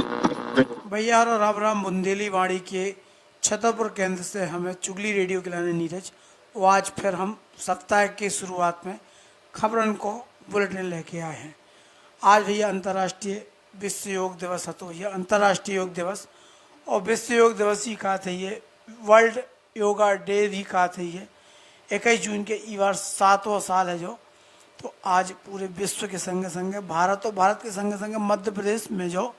भैया और राम राम बुंदेली वाड़ी के छतरपुर केंद्र से हमें चुगली रेडियो के लाने नीरज। वो आज फिर हम सप्ताह की शुरुआत में खबरन को बुलेटिन लेके आए हैं। आज भैया अंतर्राष्ट्रीय विश्व योग दिवस है, तो ये अंतर्राष्ट्रीय योग दिवस और विश्व योग दिवस ही कहा थे, ये वर्ल्ड योगा डे भी कहा थे। ये 21 जून के ई बार 7वां साल है जो। तो आज पूरे विश्व के संगे संगे भारत और भारत के संगे संगे मध्य प्रदेश में जो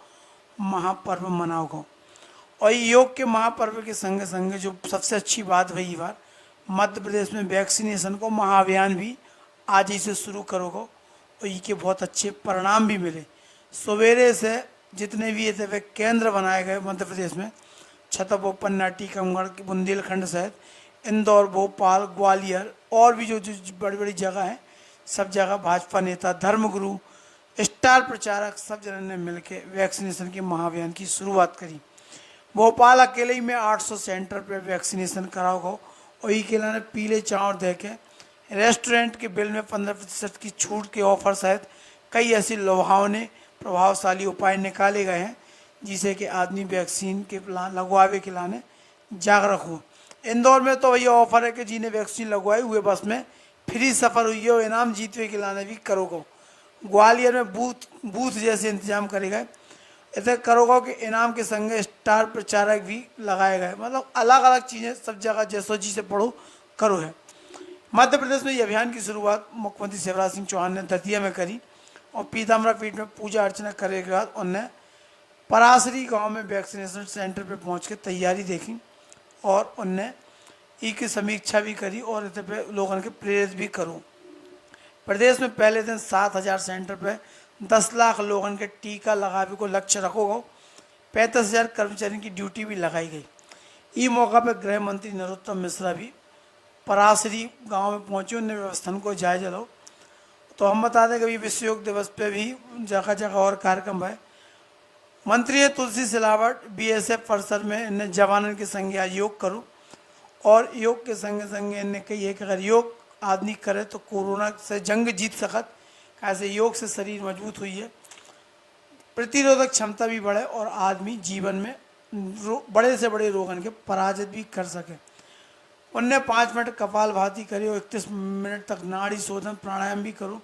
महापर्व मनाओ गो। और योग के महापर्व के संगे संगे जो सबसे अच्छी बात हुई बार मध्य प्रदेश में वैक्सीनेशन को महाअभियान भी आज ही से शुरू करोगे और ये बहुत अच्छे परिणाम भी मिले। सवेरे से जितने भी ये वे केंद्र बनाए गए मध्य प्रदेश में, छतरपुर, पन्ना, टीकमगढ़, बुंदेलखंड सहित इंदौर, भोपाल, ग्वालियर और भी जो बड़ी बड़ी जगह हैं, सब जगह भाजपा नेता, धर्मगुरु, स्टार प्रचारक सब जनों ने मिलकर वैक्सीनेशन के महाअभियान की शुरुआत करी। भोपाल अकेले ही में 800 सेंटर पे वैक्सीनेशन कराओगे और ये केला ने पीले चावल दे के रेस्टोरेंट के बिल में 15% की छूट के ऑफर सहित कई ऐसी लुभावने प्रभावशाली उपाय निकाले गए हैं जिसे कि आदमी वैक्सीन के लगवावे के लाने जागरूक हो। इंदौर में तो भैया ऑफर है कि जिन्हें वैक्सीन लगवाई हुए बस में फ्री सफ़र हुई है और इनाम जीतवे के लाने भी करोगे। ग्वालियर में बूथ जैसे इंतजाम करे गए, ऐसे करोगे कि इनाम के संगे स्टार प्रचारक भी लगाए गए। मतलब अलग अलग चीज़ें सब जगह जैसो जी से पढ़ो करो है। मध्य प्रदेश में ये अभियान की शुरुआत मुख्यमंत्री शिवराज सिंह चौहान ने दतिया में करी और पीताम्बरा पीठ में पूजा अर्चना करने के बाद उनने परासरी गांव में वैक्सीनेशन सेंटर पर पहुंच के तैयारी देखी और उनने ई की समीक्षा भी करी और इस पे लोगों के प्रेरित भी करूँ। प्रदेश में पहले दिन 7000 सेंटर पे 10 लाख लोगों के टीका लगावे को लक्ष्य रखोगे। 35,000 कर्मचारियों की ड्यूटी भी लगाई गई। ई मौका पर गृह मंत्री नरोत्तम मिश्रा भी परासरी गांव में पहुंचे, उन्हें व्यवस्था को जायजा लो। तो हम बता दें कि विश्व योग दिवस पे भी जगह जगह और कार्यक्रम है। मंत्री तुलसी सिलावट BSF परिसर में इन्हें जवानों के संगे आज योग करूँ और योग के संगे संगे इन्हें कही है कि अगर योग आदमी करे तो कोरोना से जंग जीत सकत। ऐसे योग से शरीर मजबूत हुई है, प्रतिरोधक क्षमता भी बढ़े और आदमी जीवन में बड़े से बड़े रोगन के पराजित भी कर सके। उनने 5 मिनट कपाल भाती करी और 31 मिनट तक नाड़ी शोधन प्राणायाम भी करो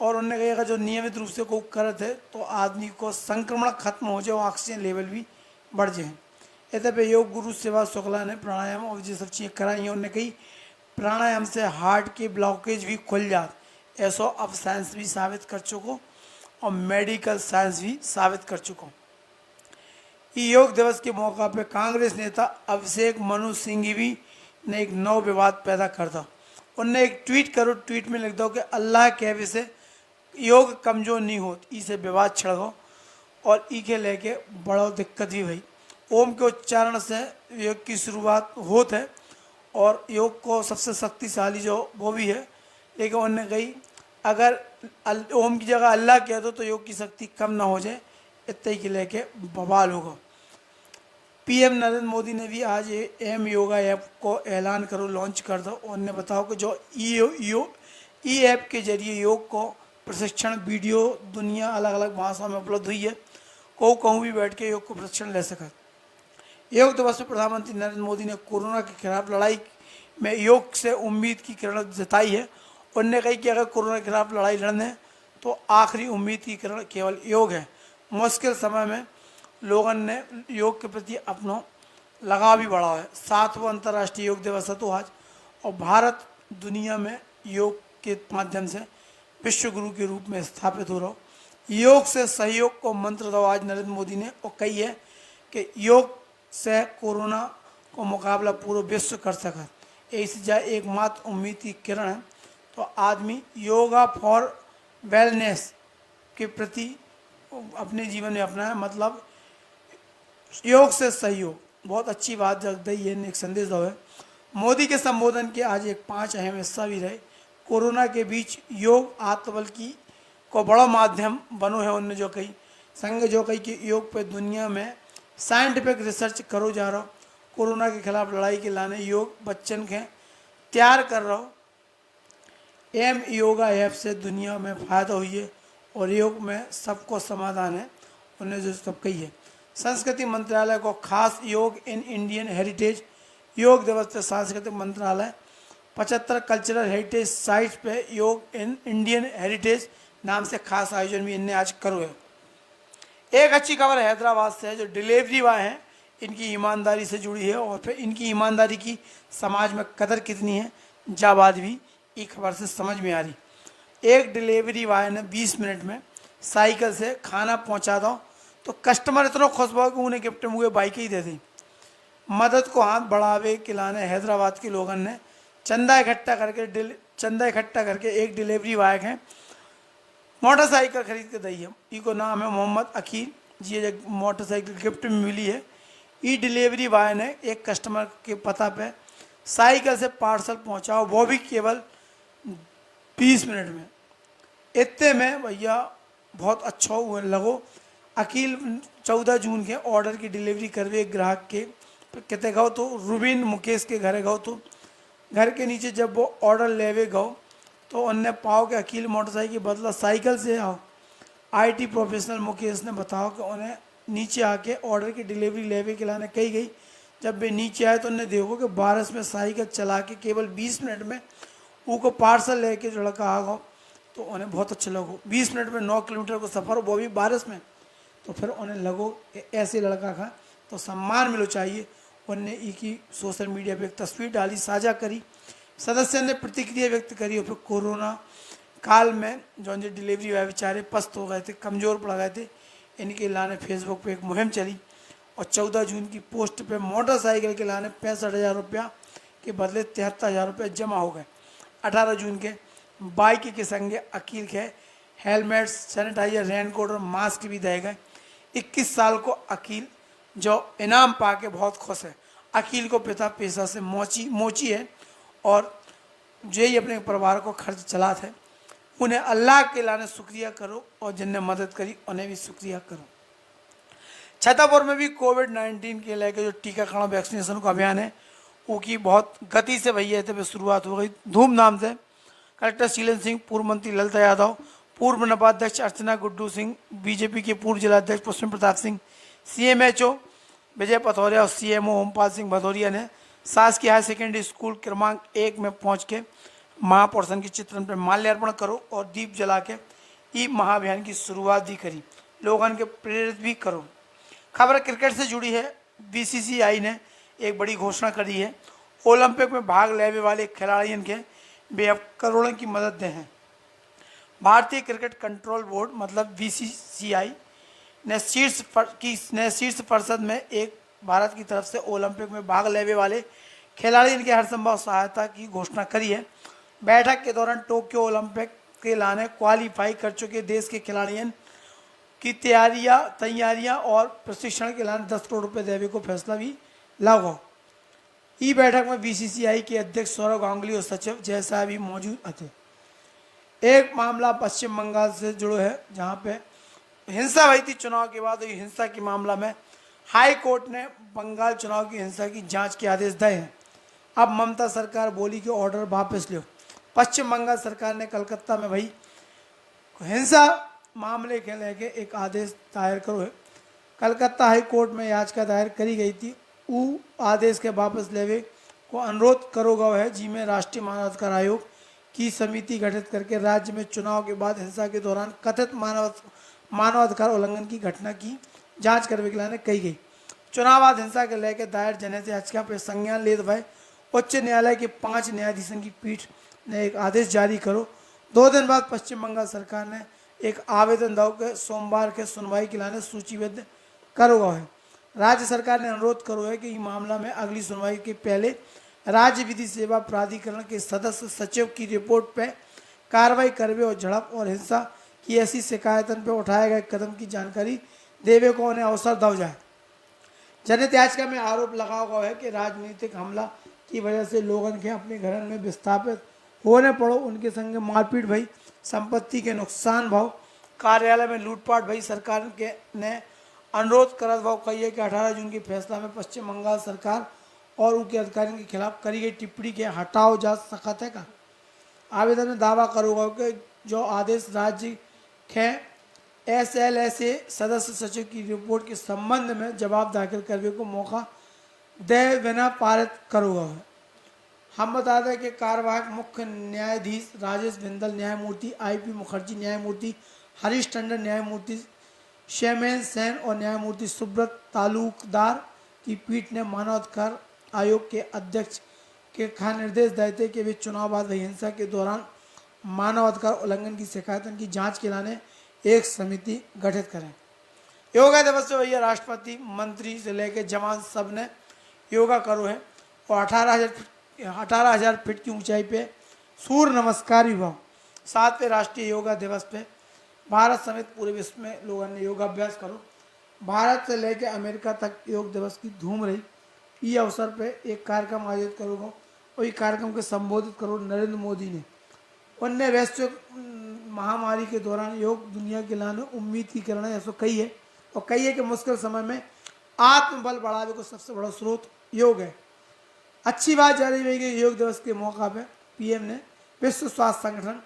और उनने कहा अगर जो नियमित रूप से को करते है तो आदमी को संक्रमण खत्म हो जाए और ऑक्सीजन लेवल भी बढ़ जाए। ऐसे पे योग गुरु सेवा शुक्ला ने प्राणायाम और ये सब चीज़ें कराई हैं। उन्होंने कही प्राणायाम से हार्ट की ब्लॉकेज भी खुल जात, ऐसा अब साइंस भी साबित कर चुको और मेडिकल साइंस भी साबित कर चुको। योग दिवस के मौका पे कांग्रेस नेता अभिषेक मनु सिंघवी भी ने एक नौ विवाद पैदा कर दो। उनने एक ट्वीट करो, ट्वीट में लिख दो कि अल्लाह के विषय योग कमजोर नहीं होती, इसे विवाद छिड़को और ई के लेके बड़ा दिक्कत भी हुई। ओम के उच्चारण से योग की शुरुआत होत है और योग को सबसे शक्तिशाली जो वो भी है, लेकिन उन्होंने कही अगर ओम की जगह अल्लाह कह दो तो योग की शक्ति कम ना हो जाए, इतने के लेके बवाल होगा। PM नरेंद्र मोदी ने भी आज एम योगा ऐप को ऐलान करो, लॉन्च कर दो। उन्होंने बताओ कि जो ई ऐप के जरिए योग को प्रशिक्षण वीडियो दुनिया अलग अलग भाषाओं में उपलब्ध हुई है, को कहूँ भी बैठ के योग को प्रशिक्षण ले सका। योग दिवस में प्रधानमंत्री नरेंद्र मोदी ने कोरोना के खिलाफ लड़ाई में योग से उम्मीद की किरण जताई है। उनने कही कि अगर कोरोना के खिलाफ लड़ाई लड़ने तो आखिरी उम्मीद की किरण केवल योग है। मुश्किल समय में लोगों ने योग के प्रति अपना लगाव भी बढ़ाया है। 7वां अंतर्राष्ट्रीय योग दिवस है तो आज, और भारत दुनिया में योग के माध्यम से विश्व गुरु के रूप में स्थापित हो रहा हो। योग से सहयोग को मंत्र दो आज नरेंद्र मोदी ने और कही है कि योग से कोरोना को मुकाबला पूरा विश्व कर सका। ऐसी जाए एकमात्र उम्मीद की किरण है तो आदमी योगा फॉर वेलनेस के प्रति अपने जीवन में अपनाए। मतलब योग से सहयोग बहुत अच्छी बात जग दी है, एक संदेश दो है। मोदी के संबोधन के आज एक 5 अहम हिस्सा भी रहे। कोरोना के बीच योग आत्मबल की को बड़ा माध्यम बनो है। उनने जो कही संग जो कही कि योग पे दुनिया में साइंटिफिक रिसर्च करो जा रहा हो, कोरोना के खिलाफ लड़ाई के लाने योग बच्चन के तैयार कर रहा हो। एम योगा ऐप से दुनिया में फ़ायदा हुई है और योग में सबको समाधान है उन्होंने जो सब कही है। संस्कृति मंत्रालय को खास योग इन इंडियन हेरिटेज योग दिवस पे सांस्कृतिक मंत्रालय 75 कल्चरल हेरिटेज साइट्स पे योग इन इंडियन हेरिटेज नाम से खास आयोजन भी इनने आज करो है। एक अच्छी खबर हैदराबाद से है, जो डिलीवरी बॉय हैं इनकी ईमानदारी से जुड़ी है और फिर इनकी ईमानदारी की समाज में कदर कितनी है जाबाद भी ये खबर से समझ में आ रही। एक डिलीवरी बॉय ने 20 मिनट में साइकिल से खाना पहुंचा दो तो कस्टमर इतना खुश हुआ कि उन्हें गिफ्ट में हुए बाइक ही दे दी। मदद को हाथ बढ़ावे खिलाने हैदराबाद के लोगों ने चंदा इकट्ठा करके एक डिलीवरी बॉय है मोटरसाइकिल खरीद के दी है। इको नाम है मोहम्मद अकील जी, मोटरसाइकिल गिफ्ट में मिली है। ई डिलीवरी बॉय ने एक कस्टमर के पता पे साइकिल से पार्सल पहुंचाओ, वो भी केवल 20 मिनट में। इतने में भैया बहुत अच्छा हुआ लगो। अकील 14 जून के ऑर्डर की डिलीवरी करवे एक ग्राहक के कहते गो तो रुबिन मुकेश के घर गो तो घर के नीचे जब वो ऑर्डर लेवे गो तो उनने पाओ कि अकील मोटरसाइकिल बदला साइकिल से आओ। आईटी प्रोफेशनल मुकेश ने बताओ कि उन्हें नीचे आके ऑर्डर की डिलीवरी लेवे के लाने कही गई। जब वे नीचे आए तो उन्हें देखो कि बारिश में साइकिल चला के केवल 20 मिनट में उनको पार्सल लेके जो लड़का आ गो तो उन्हें बहुत अच्छा लगो। 20 मिनट में 9 किलोमीटर को सफ़र, वो भी बारिश में, तो फिर उन्हें लगो ऐसे लड़का का तो सम्मान मिलो चाहिए। उनने की सोशल मीडिया पे एक तस्वीर डाली, साझा करी, सदस्य ने प्रतिक्रिया व्यक्त करी। और फिर कोरोना काल में जो डिलीवरी बॉय बेचारे पस्त हो गए थे, कमज़ोर पड़ गए थे, इनके लाने फेसबुक पे एक मुहिम चली और 14 जून की पोस्ट पे मोटरसाइकिल के लाने 65,000 रुपया के बदले 73,000 रुपये जमा हो गए। 18 जून के बाइक के संगे अकील के हेलमेट, सैनिटाइजर, रेनकोट और मास्क भी दिए गए। 21 साल को अकील जो इनाम पा के बहुत खुश है। अकील को पिता पेशा से मोची है और जो ही अपने परिवार को खर्च चला थे। उन्हें अल्लाह के लाने शुक्रिया करो और जिनने मदद करी उन्हें भी शुक्रिया करो। छतरपुर में भी कोविड-19 के लेकर जो टीकाकरण वैक्सीनेशन का अभियान है उसकी बहुत गति से भैया थे शुरुआत हो गई धूमधाम से। कलेक्टर शीलन सिंह, पूर्व मंत्री ललिता यादव, पूर्व नपाध्यक्ष अर्चना गुड्डू सिंह, बीजेपी के पूर्व जिलाध्यक्ष पुष्पेंद्र प्रताप सिंह, सीएमएचओ विजय पथौरिया और सीएमओ ओमपाल सिंह भदौरिया ने शासकीय हायर सेकेंडरी स्कूल क्रमांक 1 में पहुंच के महापुरुषों के चित्रण पर माल्यार्पण करो और दीप जला के ई महाअभियान की शुरुआत भी करी, लोगों के प्रेरित भी करो। खबर क्रिकेट से जुड़ी है। बीसीसीआई ने एक बड़ी घोषणा करी है, ओलंपिक में भाग लेने वाले खिलाड़ियों के वे करोड़ों की मदद दे हैं। भारतीय क्रिकेट कंट्रोल बोर्ड मतलब बीसीसीआई ने शीर्ष परिषद में एक भारत की तरफ से ओलंपिक में भाग लेने वाले खिलाड़ियों के हर संभव सहायता की घोषणा करी है। बैठक के दौरान टोक्यो ओलंपिक के लाने क्वालिफाई कर चुके देश के खिलाड़ियों की तैयारियां और प्रशिक्षण के लाने 10 करोड़ रुपये देने को फैसला भी लागू। ई बैठक में बीसीसीआई के अध्यक्ष सौरव गांगुली और सचिव जय शाह भी मौजूद थे। एक मामला पश्चिम बंगाल से जुड़ो है, जहां पे हिंसा हुई थी चुनाव के बाद। हिंसा के मामला में हाई कोर्ट ने बंगाल चुनाव की हिंसा की जांच के आदेश दिए हैं। अब ममता सरकार बोली कि ऑर्डर वापस लो। पश्चिम बंगाल सरकार ने कलकत्ता में भाई हिंसा मामले के लेके एक आदेश दायर करो है। कलकत्ता हाई कोर्ट में याचिका दायर करी गई थी। वो आदेश के वापस लेवे को अनुरोध करो गो है, जिसमें राष्ट्रीय मानवाधिकार आयोग की समिति गठित करके राज्य में चुनाव के बाद हिंसा के दौरान कथित मानवाधिकार उल्लंघन की घटना की जांच करने के लिए कही गई। चुनाव बाद हिंसा के लेकर दायर जनहित याचिका पर संज्ञान लेते हुए उच्च न्यायालय के 5 न्यायाधीशों की पीठ ने एक आदेश जारी करो। 2 दिन बाद पश्चिम बंगाल सरकार ने एक आवेदन दाव के सोमवार के सुनवाई के लिए सूचीबद्ध करो है। राज्य सरकार ने अनुरोध करो है कि इस मामला में अगली सुनवाई के पहले राज्य विधि सेवा प्राधिकरण के सदस्य सचिव की रिपोर्ट पर कार्रवाई करवे और झड़प और हिंसा की ऐसी शिकायतन पर उठाए गए कदम की जानकारी देवे को उन्हें अवसर दो जाए। जनहित याचिका में आरोप लगाया गया है कि राजनीतिक हमला की वजह से लोगों के अपने घरों में विस्थापित होने पड़ो, उनके संग मारपीट भई, संपत्ति के नुकसान भाव, कार्यालय में लूटपाट भई। सरकार के ने अनुरोध करत भाव कही है कि 18 जून के फैसला में पश्चिम बंगाल सरकार और उनके अधिकारियों के खिलाफ करी गई टिप्पणी के हटाओ जा सकता है का। आवेदन में दावा करोगा कि जो आदेश राज्य के SLSA सदस्य सचिव की रिपोर्ट के संबंध में जवाब दाखिल करने को मौका दे बिना पारित करूँगा। हम बता दें कि कार्यवाहक मुख्य न्यायाधीश राजेश बिंदल, न्यायमूर्ति IP मुखर्जी, न्यायमूर्ति हरीश टंडन, न्यायमूर्ति शेमेन सेन और न्यायमूर्ति सुब्रत तालुकदार की पीठ ने मानवाधिकार आयोग के अध्यक्ष के कहा निर्देश दिए थे कि वे चुनाव बाद हिंसा के दौरान मानवाधिकार उल्लंघन की शिकायतों की जांच के लिए एक समिति गठित करें। योगा दिवस से भैया राष्ट्रपति मंत्री से लेकर जवान सब ने योगा करो है और 18,000 फीट की ऊंचाई पे सूर्य नमस्कार भी हुआ। 7वें राष्ट्रीय योगा दिवस पे भारत समेत पूरे विश्व में लोगों ने योगाभ्यास करो। भारत से लेकर अमेरिका तक योग दिवस की धूम रही। इस अवसर पे एक कार्यक्रम आयोजित करूँगा और इस कार्यक्रम को संबोधित करो नरेंद्र मोदी ने उनने वैश्विक महामारी के दौरान योग दुनिया के लाने उम्मीद की करना ऐसा कही है और कही है कि मुश्किल समय में आत्मबल बढ़ावे को सबसे बड़ा स्रोत योग है। अच्छी बात जारी रही कि योग दिवस के मौका पे PM ने विश्व स्वास्थ्य संगठन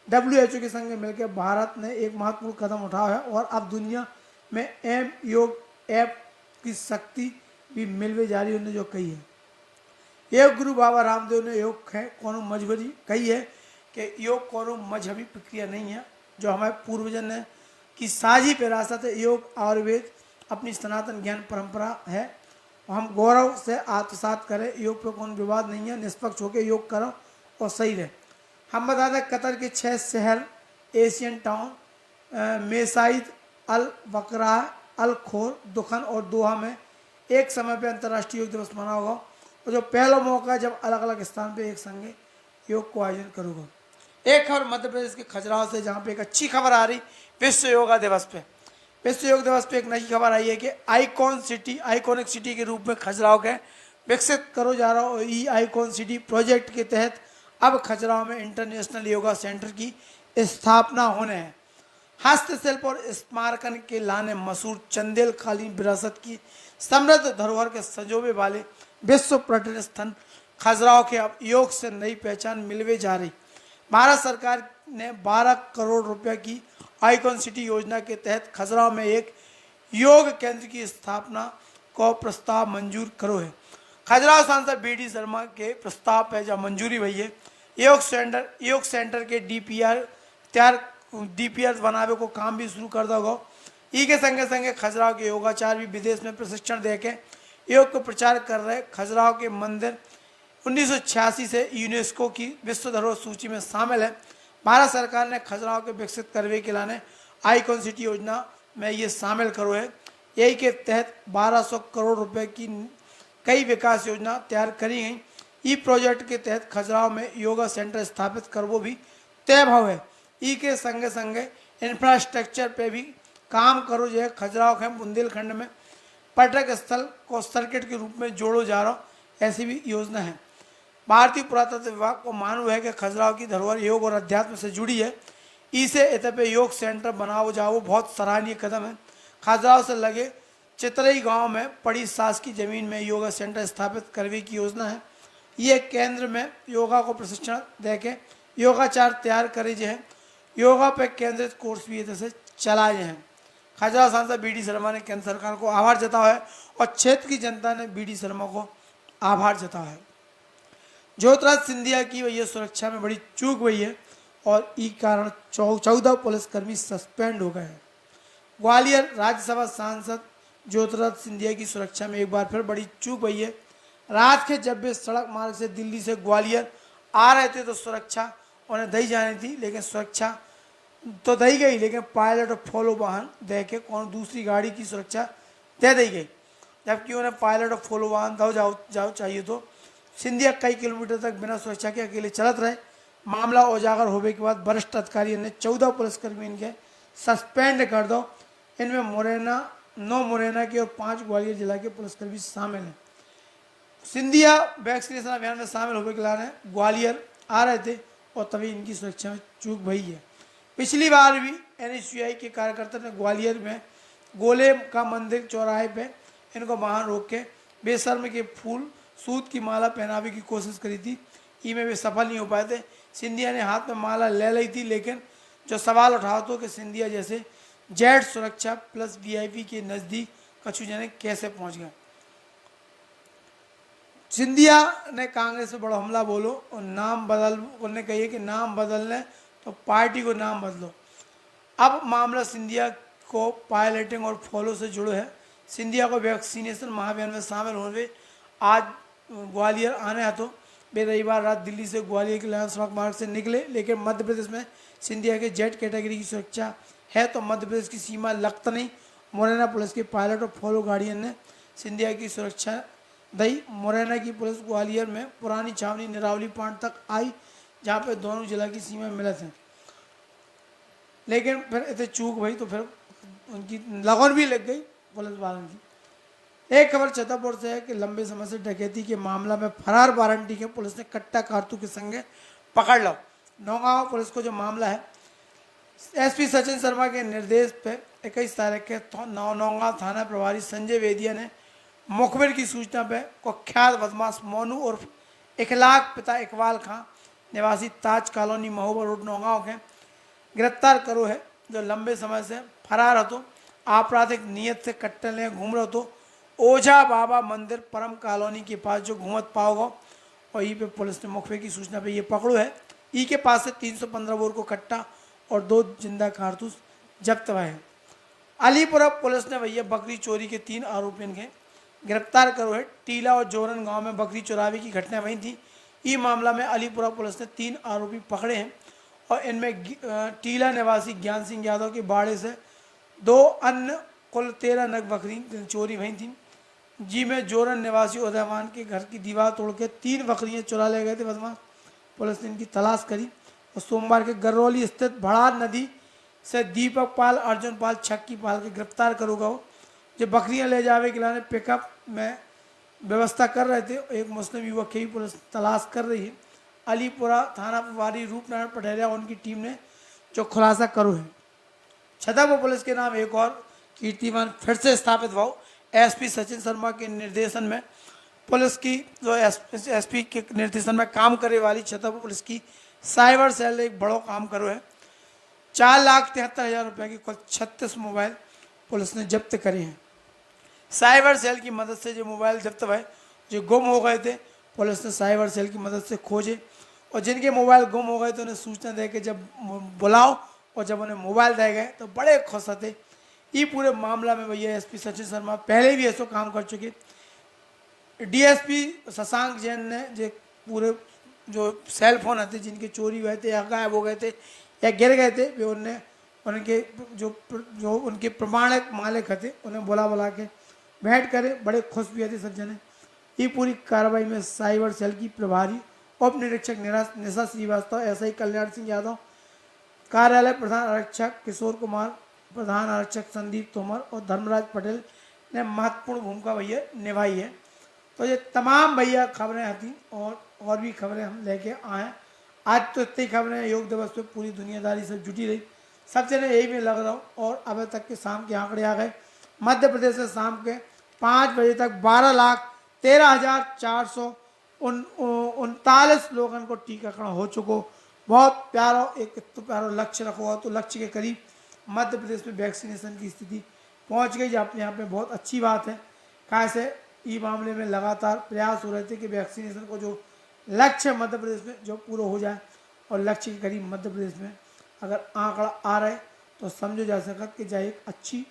WHO के संग मिलकर भारत ने एक महत्वपूर्ण कदम उठाया है और अब दुनिया में योग ऐप की शक्ति भी मिलवे जारी उन्होंने जो कही है। योग गुरु बाबा रामदेव ने योग है कोनो मजबूरी कही है कि योग कोनो मजहबी प्रक्रिया नहीं है जो हमारे पूर्वजन ने की साझी विरासत है। योग आयुर्वेद अपनी सनातन ज्ञान परंपरा है और हम गौरव से आत्मसात करें। योग पे कोई विवाद नहीं है, निष्पक्ष होकर योग करो और सही रहे। हम बता दें कतर के 6 शहर एशियन टाउन मेसाइद अल बकरा अल खोर दुखन और दोहा में एक समय पे अंतर्राष्ट्रीय योग दिवस मना होगा और जो पहला मौका है जब अलग अलग स्थान पे एक संगे योग को आयोजन करूँगा। एक खबर मध्य प्रदेश के खजुराहो से जहाँ पे एक अच्छी खबर आ रही विश्व योगा दिवस पे। विश्व योग दिवस पे एक नई खबर आई है कि आइकॉनिक सिटी के रूप में खजुराहो के विकसित करो जा रहा हो। ई आइकॉन सिटी प्रोजेक्ट के तहत अब खजुराहो में इंटरनेशनल योगा सेंटर की स्थापना होने है। हस्तशिल्प और स्मारकन के लाने मशहूर चंदेल कालीन विरासत की समृद्ध धरोहर के संजोबे वाले विश्व पर्यटन स्थल खजुराहो के अब योग से नई पहचान मिलवे जा रही। भारत सरकार ने 12 करोड़ रुपए की आइकॉन सिटी योजना के तहत खजुराहो में एक योग केंद्र की स्थापना को प्रस्ताव मंजूर करो है। खजुराहो सांसद BD शर्मा के प्रस्ताव पे जब मंजूरी हुई है योग सेंटर के DPR बनावे को काम भी शुरू कर दोगा। ई के संगे संगे खजुराहो के योगाचार्य भी विदेश में प्रशिक्षण देके योग को प्रचार कर रहे। खजुराहो के मंदिर 1986 से यूनेस्को की विश्व धरोहर सूची में शामिल है। भारत सरकार ने खजुराहो के विकसित करवे के लाने आइकॉन सिटी योजना में ये शामिल करो है। यही के तहत 1200 करोड़ रुपए की कई विकास योजना तैयार करी गई। ई प्रोजेक्ट के तहत खजुराहो में योगा सेंटर स्थापित करवो भी तय भाव है। ई के संगे संगे इंफ्रास्ट्रक्चर पे भी काम करो जो है। खजुराहो के बुंदेलखंड में पर्यटक स्थल को सर्किट के रूप में जोड़ो जा रहा ऐसी भी योजना है। भारतीय पुरातत्व विभाग को मालूम है कि खजुराहो की धरोहर योग और अध्यात्म से जुड़ी है। इसे इतने पे योग सेंटर बनाओ जाओ बहुत सराहनीय कदम है। खजुराहो से लगे चितरई गांव में पड़ी सास की जमीन में योगा सेंटर स्थापित करने की योजना है। ये केंद्र में योगा को प्रशिक्षण देके योगाचार तैयार करे जो है। योगा पे केंद्रित कोर्स भी इधर से चलाए हैं। खजुराहो सांसद BD शर्मा ने केंद्र सरकार को आभार जताया है और क्षेत्र की जनता ने BD शर्मा को आभार जताया है। ज्योतिराज सिंधिया की वही सुरक्षा में बड़ी चूक हुई है और ई कारण 14 पुलिसकर्मी सस्पेंड हो गए हैं। ग्वालियर राज्यसभा सांसद ज्योतिराज सिंधिया की सुरक्षा में एक बार फिर बड़ी चूक हुई है। रात के जब वे सड़क मार्ग से दिल्ली से ग्वालियर आ रहे थे तो सुरक्षा उन्हें दी जानी थी, लेकिन सुरक्षा तो दी गई लेकिन पायलट और फॉलो वाहन दे के कौन दूसरी गाड़ी की सुरक्षा दे दी गई, जबकि उन्हें पायलट और फॉलो वाहन दो जाओ चाहिए। तो सिंधिया कई किलोमीटर तक बिना सुरक्षा के अकेले चलत रहे। मामला उजागर होने के बाद वरिष्ठ अधिकारी ने 14 पुलिसकर्मी इनके सस्पेंड कर दो। इनमें 9 मुरैना के और 5 ग्वालियर जिला के पुलिसकर्मी शामिल हैं। सिंधिया वैक्सीनेशन अभियान में शामिल होने के लाने ग्वालियर आ रहे थे और तभी इनकी सुरक्षा में चूक हुई है। पिछली बार भी NSUI के कार्यकर्ता ने ग्वालियर में गोले का मंदिर चौराहे पे इनको वाहन रोक के बेशर्म के फूल सूत की माला पहनावे की कोशिश करी थी। इनमें वे सफल नहीं हो पाए थे। सिंधिया ने हाथ में माला ले ली थी, लेकिन जो सवाल उठाओ तो कि सिंधिया जैसे जेड सुरक्षा प्लस वीआईपी के नज़दीक कछु जने कैसे पहुंच गए। सिंधिया ने कांग्रेस पे बड़ा हमला बोलो और नाम बदल, उन्होंने कही कि नाम बदलने तो पार्टी को नाम बदलो। अब मामला सिंधिया को पायलटिंग और फॉलो से जुड़े है। सिंधिया को वैक्सीनेशन महाअभियान में शामिल होने आज ग्वालियर आने हैं, तो वे रविवार रात दिल्ली से ग्वालियर के लायन सड़क मार्ग से निकले, लेकिन मध्य प्रदेश में सिंधिया के जेड कैटेगरी की सुरक्षा है, तो मध्य प्रदेश की सीमा लगता नहीं। मुरैना पुलिस के पायलट और फॉलो गार्डियन ने सिंधिया की सुरक्षा दई। मुरैना की पुलिस ग्वालियर में पुरानी छावनी निरावली पॉइंट तक आई, जहाँ पे दोनों जिला की सीमा मिलत हैं, लेकिन फिर इतने चूक भई तो फिर उनकी लगन भी लग गई पुलिस वालों की। एक खबर छतरपुर से है कि लंबे समय से डकैती के मामला में फरार वारंटी के पुलिस ने कट्टा कारतूस के संगे पकड़ लो। नौगांव पुलिस को जो मामला है, एसपी सचिन शर्मा के निर्देश पे 21 तारीख के नौगांव थाना प्रभारी संजय वेदिया ने मुखबिर की सूचना पे कुख्यात बदमाश मोनू उर्फ इखलाक पिता इकबाल खां निवासी ताज कॉलोनी महोबा रोड नौगांव के गिरफ्तार करो है, जो लंबे समय से फरार हो, आपराधिक नियत से कट्टे ले घूम रहे हो। ओझा बाबा मंदिर परम कॉलोनी के पास जो घूमत पाओगे, और ई पे पुलिस ने मुखबिर की सूचना पे ये पकड़ो है। ई के पास से 315 बोर को कट्टा और 2 जिंदा कारतूस जब्त हुए हैं। अलीपुरा पुलिस ने भैया बकरी चोरी के 3 आरोपियों के गिरफ्तार करो है। टीला और जोरन गांव में बकरी चुरावे की घटना वही थी। ई मामला में अलीपुरा पुलिस ने 3 आरोपी पकड़े हैं, और इनमें टीला निवासी ज्ञान सिंह यादव के बाड़े से 2 अन्य कुल 13 नग बकरी चोरी हुई थी, जिसमें जोरन निवासी उदयमान के घर की दीवार तोड़ के 3 बकरियां चुरा ले गए थे बदमाश। पुलिस ने इनकी तलाश करी और सोमवार के गरौली स्थित भड़ार नदी से दीपक पाल, अर्जुन पाल, छक्की पाल के गिरफ्तार करोगा। जो बकरियां ले जावे के लिए पिकअप में व्यवस्था कर रहे थे। एक मुस्लिम युवक की भी पुलिस तलाश कर रही है। अलीपुरा थाना प्रभारी रूपनारायण पटेरिया उनकी टीम ने जो खुलासा करो है। छतरपुर पुलिस के नाम एक और कीर्तिमान फिर से स्थापित हुआ। एसपी सचिन शर्मा के निर्देशन में पुलिस की जो एसपी के निर्देशन में काम करे वाली छतरपुर पुलिस की साइबर सेल एक बड़ा काम करो है। 4,73,000 रुपये की कुल 36 मोबाइल पुलिस ने जब्त करे हैं। साइबर सेल की मदद से जो मोबाइल जब्त हुए, जो गुम हो गए थे, पुलिस ने साइबर सेल की मदद से खोजे, और जिनके मोबाइल गुम हो गए तो उन्हें सूचना दे के जब बुलाओ, और जब उन्हें मोबाइल दे गए तो बड़े खुश थे। ये पूरे मामला में भैया एसपी सचिन शर्मा पहले भी ऐसा काम कर चुके। डीएसपी शशांक जैन ने जो पूरे जो सेल फोन आते जिनके चोरी हुए थे या गायब हो गए थे या गिर गए थे, वे उनके जो उनके प्रमाणिक मालिक थे उन्हें बुला के भेंट करे, बड़े खुश भी थे सब जने। ये पूरी कार्रवाई में साइबर सेल की प्रभारी उप निरीक्षक निशा श्रीवास्तव, एसआई कल्याण सिंह यादव, कार्यालय प्रधान आरक्षक किशोर कुमार, प्रधान आरक्षक संदीप तोमर और धर्मराज पटेल ने महत्वपूर्ण भूमिका भैया निभाई है। तो ये तमाम भैया खबरें आती और भी खबरें हम लेके आए। आज तो इतनी खबरें योग दिवस पे पूरी दुनियादारी से जुटी रही, सब जने यही में लग रहा हूँ। और अभी तक के शाम के आंकड़े आ गए। मध्य प्रदेश से शाम के 5 बजे तक 12,13,439 लोगों को टीकाकरण हो चुको। बहुत प्यारा एक तो प्यारा लक्ष्य रखो, तो लक्ष्य के करीब मध्य प्रदेश में वैक्सीनेशन की स्थिति पहुंच गई, जो अपने यहाँ पे बहुत अच्छी बात है। कैसे ई मामले में लगातार प्रयास हो रहे थे कि वैक्सीनेशन को जो लक्ष्य मध्य प्रदेश में जो पूरा हो जाए, और लक्ष्य के करीब मध्य प्रदेश में अगर आंकड़ा आ रहा है तो समझो जा सकता कि चाहे एक अच्छी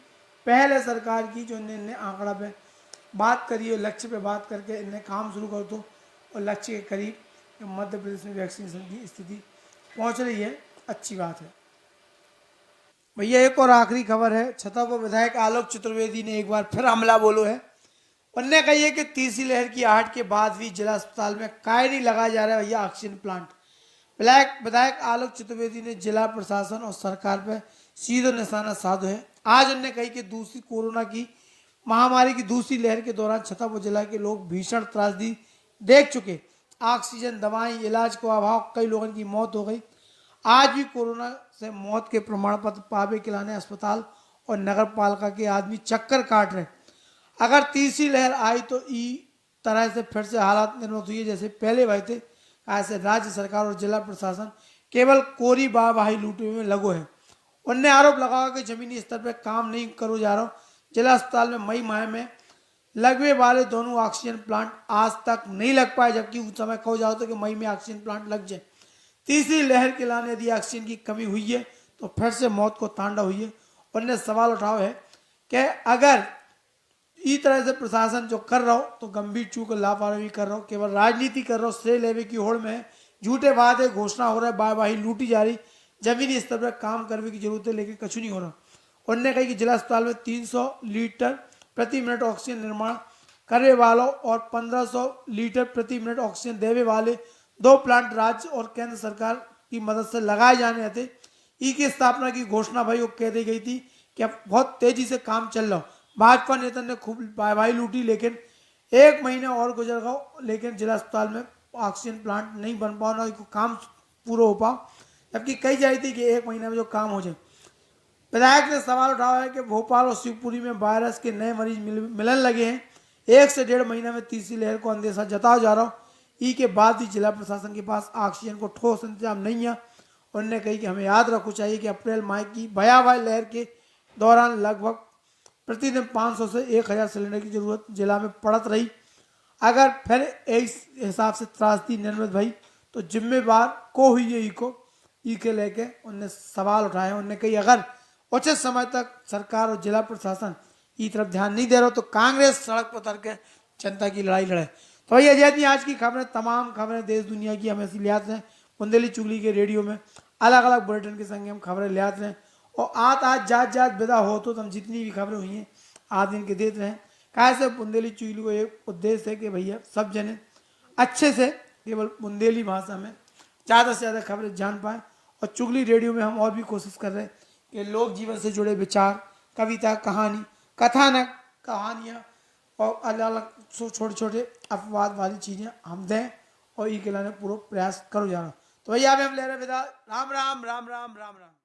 पहले सरकार की जो इन्हें आंकड़ा पे बात करी और लक्ष्य पे बात करके इन्हें काम शुरू कर दो, और लक्ष्य के करीब मध्य प्रदेश में वैक्सीनेशन की स्थिति पहुंच रही है, अच्छी बात है। भैया एक और आखिरी खबर है। छतरपुर विधायक आलोक चतुर्वेदी ने एक बार फिर हमला बोलो है। उनने कही है कि तीसरी लहर की आहट के बाद भी जिला अस्पताल में काय नहीं लगाया जा रहा है भैया ऑक्सीजन प्लांट। विधायक आलोक चतुर्वेदी ने जिला प्रशासन और सरकार पर सीधे निशाना साधो है। आज उन्होंने कही कि दूसरी कोरोना की महामारी की दूसरी लहर के दौरान छतरपुर जिला के लोग भीषण त्रासदी देख चुके। ऑक्सीजन, दवाएं, इलाज का अभाव, कई लोगों की मौत हो गई। आज भी कोरोना से मौत के प्रमाण पत्र पावे खिलाने अस्पताल और नगर पालिका के आदमी चक्कर काट रहे। अगर तीसरी लहर आई तो ई तरह से फिर से हालात निर्मित हुई जैसे पहले हुए थे। ऐसे राज्य सरकार और जिला प्रशासन केवल कोरी वाहवाही लूटने में लगो है। उनने आरोप लगाया कि जमीनी स्तर पर काम नहीं करो जा रहा। जिला अस्पताल में मई माह में लगने वाले दोनों ऑक्सीजन प्लांट आज तक नहीं लग पाए, जबकि उस समय कहो जाओ तो कि मई में ऑक्सीजन प्लांट लग जाए। तीसरी लहर के लाने यदि ऑक्सीजन की कमी हुई है तो फिर से मौत को तांडव हुई है। उन्होंने सवाल उठाया है कि अगर इस तरह से प्रशासन जो कर रहा हो तो गंभीर चूक लापरवाही कर रहा हो, केवल राजनीति कर रहा हो, श्रेय लेवे की होड़ में है, झूठे वादे घोषणा हो रहा है, वाहवाही लूटी जा रही, जमीनी स्तर पर काम करने की जरूरत है लेकिन कुछ नहीं हो रहा। उन्होंने कहा कि जिला अस्पताल में 300 लीटर प्रति मिनट ऑक्सीजन निर्माण करने वालों और 1500 लीटर प्रति मिनट ऑक्सीजन देने वाले 2 प्लांट राज्य और केंद्र सरकार की मदद से लगाए जाने थे। ई की स्थापना की घोषणा भाई वो कह दी गई थी कि अब बहुत तेजी से काम चल रहा हो। भाजपा नेता ने खूब वाहवाही लूटी, लेकिन 1 महीना और गुजर गया, लेकिन जिला अस्पताल में ऑक्सीजन प्लांट नहीं बन पाओ, ना काम पूरा हो पाओ, जबकि कही जाती थी कि 1 महीने में जो काम हो जाए। विधायक ने सवाल उठाया है कि भोपाल और शिवपुरी में वायरस के नए मरीज मिलने लगे हैं। 1 से 1.5 महीने में तीसरी लहर को अंदेशा जताया जा रहा हो। ई के बाद ही जिला प्रशासन के पास ऑक्सीजन को ठोस इंतजाम नहीं है। उन्होंने कही कि हमें याद रखना चाहिए कि अप्रैल माह की भयावह लहर के दौरान लगभग प्रतिदिन 500 से 1000 सिलेंडर की जरूरत जिला में पड़त रही। अगर फिर इस हिसाब से त्रासदी निर्मित भाई तो जिम्मेवार को हुई है ई के लेके उनने सवाल उठाए। उनने कही अगर उचित समय तक सरकार और जिला प्रशासन ई तरफ ध्यान नहीं दे रहा तो कांग्रेस सड़क पर उतर के जनता की लड़ाई लड़े। तो भैया जैसी आज की खबरें, तमाम खबरें देश दुनिया की हम ऐसी ले आते हैं बुंदेली चुगली के रेडियो में, अलग अलग बुलेटिन के संग हम खबरें ले आते हैं और आज जात विदा हो तो हम जितनी भी खबरें हुई हैं आज दिन के देते हैं। कैसे बुंदेली चुगली को एक उद्देश्य है कि भैया सब जने अच्छे से केवल बुंदेली भाषा में ज़्यादा से ज़्यादा खबरें जान पाएँ। और चुगली रेडियो में हम और भी कोशिश कर रहे हैं कि लोक जीवन से जुड़े विचार, कविता, कहानी, कथानक, कहानियाँ और अलग अलग छोटे छोटे अपवाद वाली चीज़ें हम दें और ई के लाने पूरा प्रयास करो जाना। तो भैया अभी हम ले रहे विदा। राम राम राम राम राम राम।